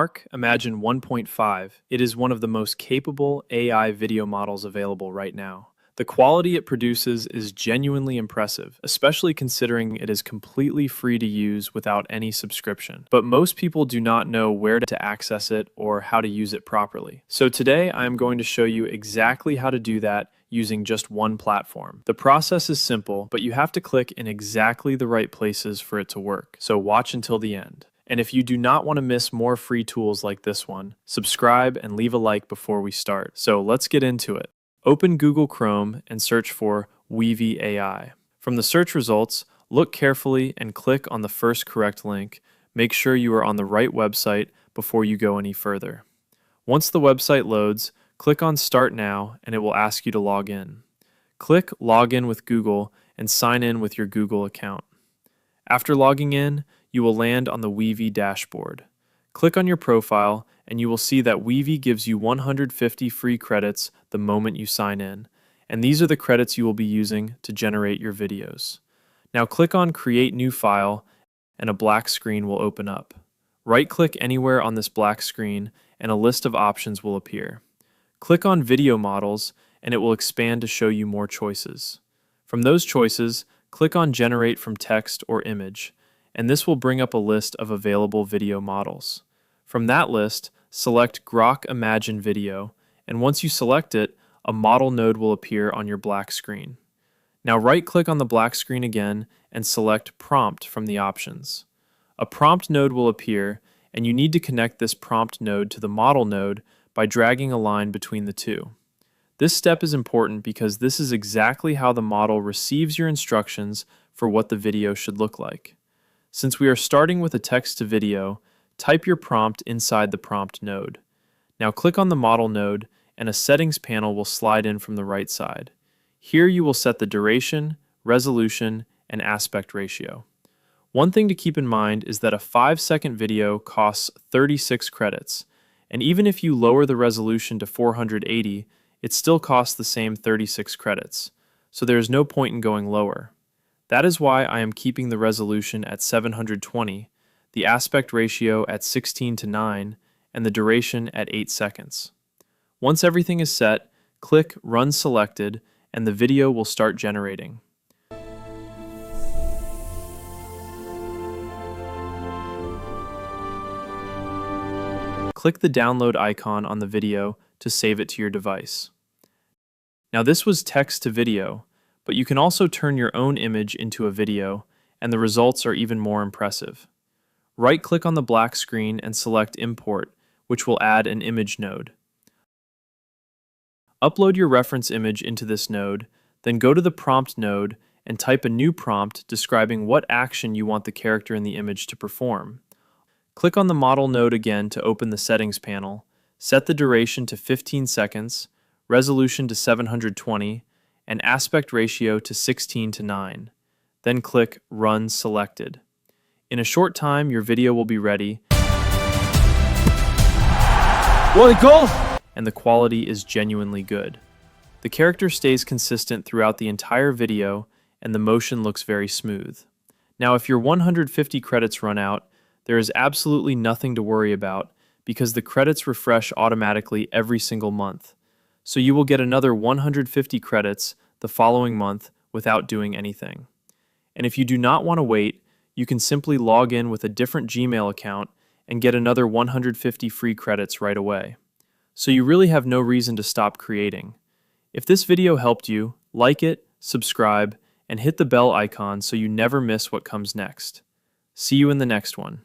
Grok Imagine 1.5, it is one of the most capable AI video models available right now. The quality it produces is genuinely impressive, especially considering it is completely free to use without any subscription. But most people do not know where to access it or how to use it properly. So today I am going to show you exactly how to do that using just one platform. The process is simple, but you have to click in exactly the right places for it to work. So watch until the end. And if you do not want to miss more free tools like this one, subscribe and leave a like before we start. So let's get into it. Open Google Chrome and search for Weavy AI. From the search results, look carefully and click on the first correct link. Make sure you are on the right website before you go any further. Once the website loads, click on Start Now and it will ask you to log in. Click Log in with Google and sign in with your Google account. After logging in, you will land on the Weavy dashboard. Click on your profile and you will see that Weavy gives you 150 free credits the moment you sign in, and these are the credits you will be using to generate your videos. Now click on Create New File and a black screen will open up. Right-click anywhere on this black screen and a list of options will appear. Click on Video Models and it will expand to show you more choices. From those choices, click on Generate from Text or Image, and this will bring up a list of available video models. From that list, select Grok Imagine Video, and once you select it, a model node will appear on your black screen. Now right-click on the black screen again and select Prompt from the options. A prompt node will appear, and you need to connect this prompt node to the model node by dragging a line between the two. This step is important because this is exactly how the model receives your instructions for what the video should look like. Since we are starting with a text-to-video, type your prompt inside the prompt node. Now click on the model node and a settings panel will slide in from the right side. Here you will set the duration, resolution, and aspect ratio. One thing to keep in mind is that a 5-second video costs 36 credits, and even if you lower the resolution to 480, it still costs the same 36 credits, so there is no point in going lower. That is why I am keeping the resolution at 720, the aspect ratio at 16:9, and the duration at 8 seconds. Once everything is set, click Run Selected, and the video will start generating. Click the download icon on the video to save it to your device. Now this was text to video, but you can also turn your own image into a video, and the results are even more impressive. Right-click on the black screen and select Import, which will add an image node. Upload your reference image into this node, then go to the prompt node and type a new prompt describing what action you want the character in the image to perform. Click on the model node again to open the settings panel, set the duration to 15 seconds, resolution to 720, and aspect ratio to 16:9. Then click Run Selected. In a short time, your video will be ready, and the quality is genuinely good. The character stays consistent throughout the entire video, and the motion looks very smooth. Now, if your 150 credits run out, there is absolutely nothing to worry about because the credits refresh automatically every single month. So you will get another 150 credits the following month without doing anything. And if you do not want to wait, you can simply log in with a different Gmail account and get another 150 free credits right away. So you really have no reason to stop creating. If this video helped you, like it, subscribe, and hit the bell icon so you never miss what comes next. See you in the next one.